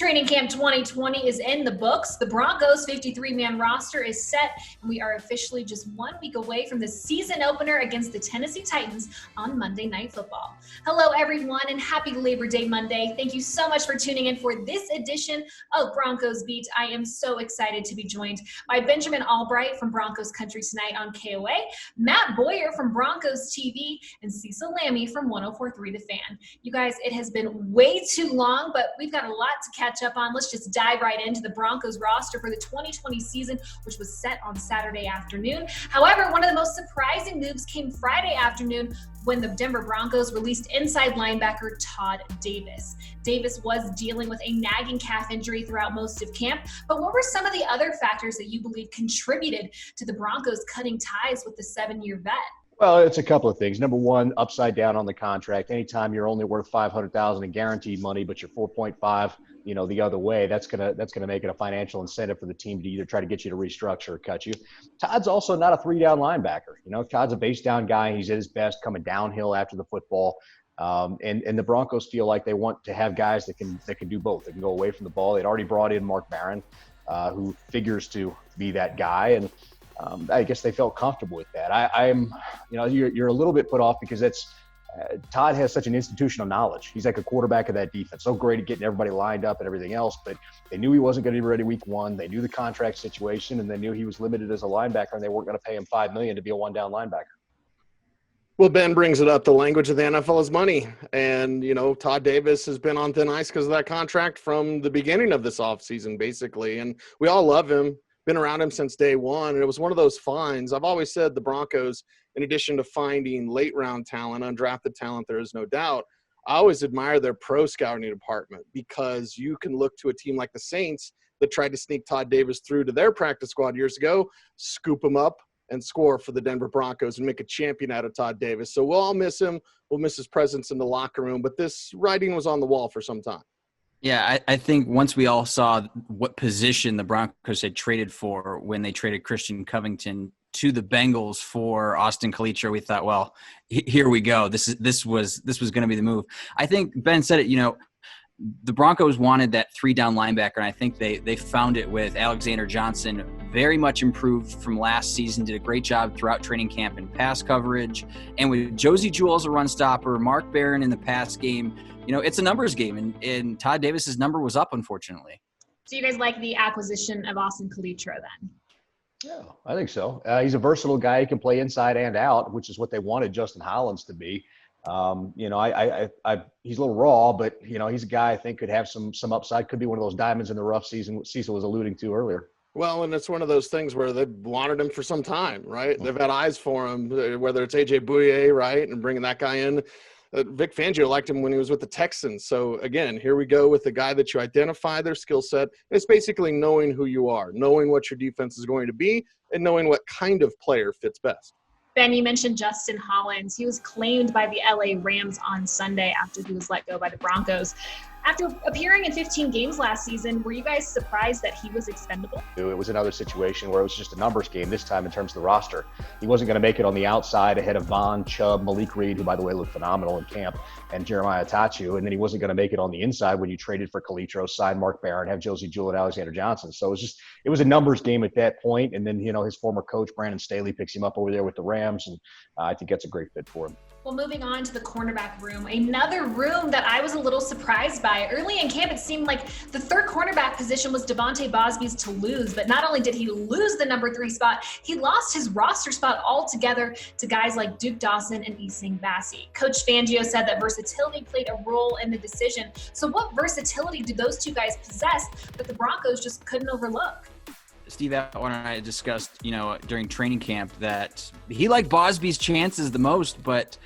Training Camp 2020 is in the books. The Broncos 53-man roster is set, and we are officially just 1 week away from the season opener against the Tennessee Titans on Monday Night Football. Hello, everyone, and happy Labor Day Monday. Thank you so much for tuning in for this edition of Broncos Beat. I am so excited to be joined by Benjamin Allbright from Broncos Country Tonight on KOA, Matt Boyer from Broncos TV, and Cecil Lammey from 104.3 The Fan. You guys, it has been way too long, but we've got a lot to catch up on. Let's just dive right into the Broncos roster for the 2020 season, which was set on Saturday afternoon. However, one of the most surprising moves came Friday afternoon when the Denver Broncos released inside linebacker Todd Davis. Davis was dealing with a nagging calf injury throughout most of camp, but what were some of the other factors that you believe contributed to the Broncos cutting ties with the 7-year vet? Well, it's a couple of things. Number one, upside down on the contract. Anytime you're only worth $500,000 in guaranteed money, but you're 4.5, the other way, that's gonna make it a financial incentive for the team to either try to get you to restructure or cut you. Todd's also not a 3-down linebacker. Todd's a base down guy. He's at his best coming downhill after the football. And the Broncos feel like they want to have guys that can do both. They can go away from the ball. They'd already brought in Mark Barron, who figures to be that guy, and I guess they felt comfortable with that. You're a little bit put off because Todd has such an institutional knowledge. He's like a quarterback of that defense. So great at getting everybody lined up and everything else, but they knew he wasn't going to be ready week 1. They knew the contract situation, and they knew he was limited as a linebacker, and they weren't going to pay him $5 million to be a 1-down linebacker. Well, Ben brings it up. The language of the NFL is money. And, Todd Davis has been on thin ice because of that contract from the beginning of this offseason, basically. And we all love him. Been around him since day one, and it was one of those finds. I've always said the Broncos, in addition to finding late-round talent, undrafted talent, there is no doubt, I always admire their pro scouting department because you can look to a team like the Saints that tried to sneak Todd Davis through to their practice squad years ago, scoop him up, and score for the Denver Broncos and make a champion out of Todd Davis. So we'll all miss him. We'll miss his presence in the locker room, but this writing was on the wall for some time. Yeah, I think once we all saw what position the Broncos had traded for when they traded Christian Covington to the Bengals for Austin Colicchio, we thought, well, here we go. This was going to be the move. I think Ben said it. The Broncos wanted that 3-down linebacker, and I think they found it with Alexander Johnson. Very much improved from last season. Did a great job throughout training camp in pass coverage, and with Josie Jewell as a run stopper, Mark Barron in the pass game. It's a numbers game, and Todd Davis's number was up, unfortunately. So you guys like the acquisition of Austin Colicchio then? Yeah, I think so. He's a versatile guy. He can play inside and out, which is what they wanted Justin Hollins to be. He's a little raw, but he's a guy I think could have some upside. Could be one of those diamonds in the rough season, what Cecil was alluding to earlier. Well, and it's one of those things where they've wanted him for some time, right? They've had eyes for him, whether it's A.J. Bouye, right, and bringing that guy in. Vic Fangio liked him when he was with the Texans. So, again, here we go with the guy that you identify their skill set. It's basically knowing who you are, knowing what your defense is going to be, and knowing what kind of player fits best. Ben, you mentioned Justin Hollins. He was claimed by the LA Rams on Sunday after he was let go by the Broncos. After appearing in 15 games last season, were you guys surprised that he was expendable? It was another situation where it was just a numbers game this time in terms of the roster. He wasn't going to make it on the outside ahead of Von, Chubb, Malik Reed, who, by the way, looked phenomenal in camp, and Jeremiah Tachu. And then he wasn't going to make it on the inside when you traded for Colicchio, signed Mark Barron, have Josie Jewell and Alexander Johnson. So it was a numbers game at that point. And then, his former coach, Brandon Staley, picks him up over there with the Rams. And I think that's a great fit for him. Well, moving on to the cornerback room, another room that I was a little surprised by. Early in camp, it seemed like the third cornerback position was Devontae Bosby's to lose, but not only did he lose the number 3 spot, he lost his roster spot altogether to guys like Duke Dawson and Isang Bassi. Coach Fangio said that versatility played a role in the decision. So what versatility do those two guys possess that the Broncos just couldn't overlook? Steve Atwater and I discussed, during training camp that he liked Bosby's chances the most, but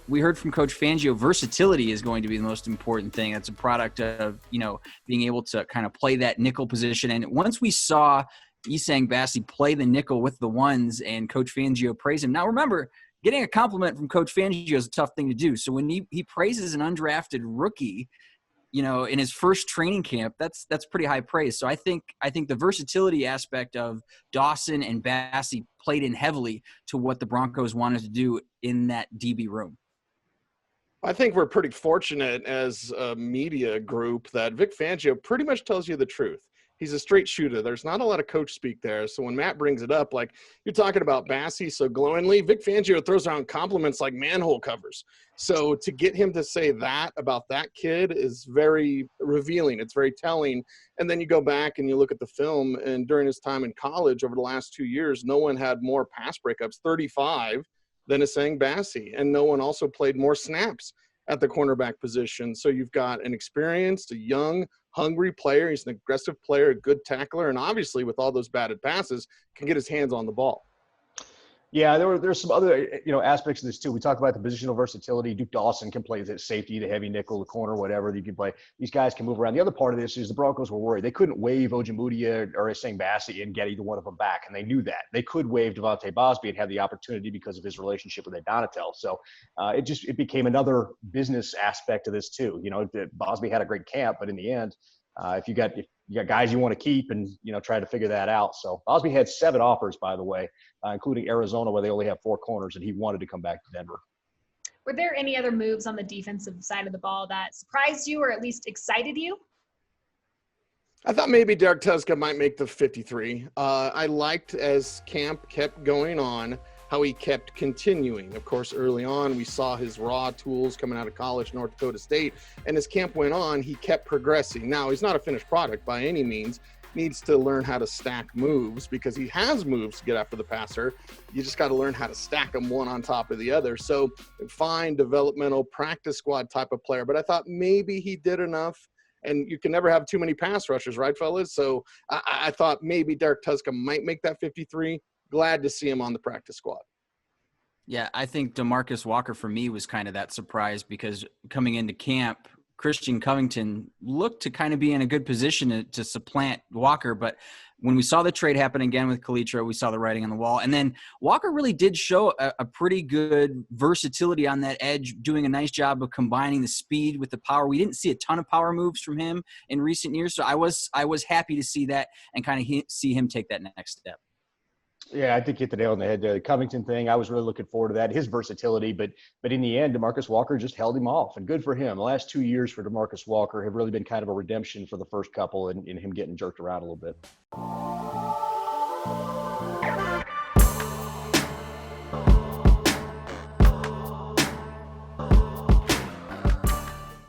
we heard from Coach Fangio, versatility is going to be the most important thing. That's a product of, being able to kind of play that nickel position. And once we saw Isang Bassi play the nickel with the ones and Coach Fangio praised him. Now, remember, getting a compliment from Coach Fangio is a tough thing to do. So when he praises an undrafted rookie, in his first training camp, that's pretty high praise. So I think the versatility aspect of Dawson and Bassi played in heavily to what the Broncos wanted to do in that DB room. I think we're pretty fortunate as a media group that Vic Fangio pretty much tells you the truth. He's a straight shooter. There's not a lot of coach speak there. So when Matt brings it up, like you're talking about Bassey so glowingly, Vic Fangio throws around compliments like manhole covers. So to get him to say that about that kid is very revealing. It's very telling. And then you go back and you look at the film, and during his time in college over the last 2 years, no one had more pass breakups, 35, than Essang Bassey. And no one also played more snaps at the cornerback position. So you've got an experienced, a young, hungry player. He's an aggressive player, a good tackler, and obviously with all those batted passes, can get his hands on the ball. Yeah, there's some other aspects of this too. We talk about the positional versatility. Duke Dawson can play the safety, the heavy nickel, the corner, whatever you can play. These guys can move around. The other part of this is the Broncos were worried. They couldn't waive Ojemudia or Essang Bassey and get either one of them back, and they knew that. They could waive Devontae Bosby and have the opportunity because of his relationship with Donatel. So it became another business aspect of this too. Bosby had a great camp, but in the end, if you got guys you want to keep and try to figure that out. So Bosby had 7 offers, by the way, including Arizona, where they only have 4 corners, and he wanted to come back to Denver. Were there any other moves on the defensive side of the ball that surprised you or at least excited you? I thought maybe Derek Tuska might make the 53. I liked, as camp kept going on, how he kept continuing. Of course, early on, we saw his raw tools coming out of college, North Dakota State. And as camp went on, he kept progressing. Now, he's not a finished product by any means. Needs to learn how to stack moves because he has moves to get after the passer. You just got to learn how to stack them one on top of the other. So fine, developmental practice squad type of player. But I thought maybe he did enough. And you can never have too many pass rushers, right, fellas? So I thought maybe Derek Tuska might make that 53. Glad to see him on the practice squad. Yeah, I think DeMarcus Walker for me was kind of that surprise because coming into camp, Christian Covington looked to kind of be in a good position to supplant Walker. But when we saw the trade happen again with Kalitro, we saw the writing on the wall. And then Walker really did show a pretty good versatility on that edge, doing a nice job of combining the speed with the power. We didn't see a ton of power moves from him in recent years. So I was happy to see that and kind of see him take that next step. Yeah, I think you hit the nail on the head. The Covington thing, I was really looking forward to that, his versatility. But in the end, DeMarcus Walker just held him off, and good for him. The last 2 years for DeMarcus Walker have really been kind of a redemption for the first couple in him getting jerked around a little bit.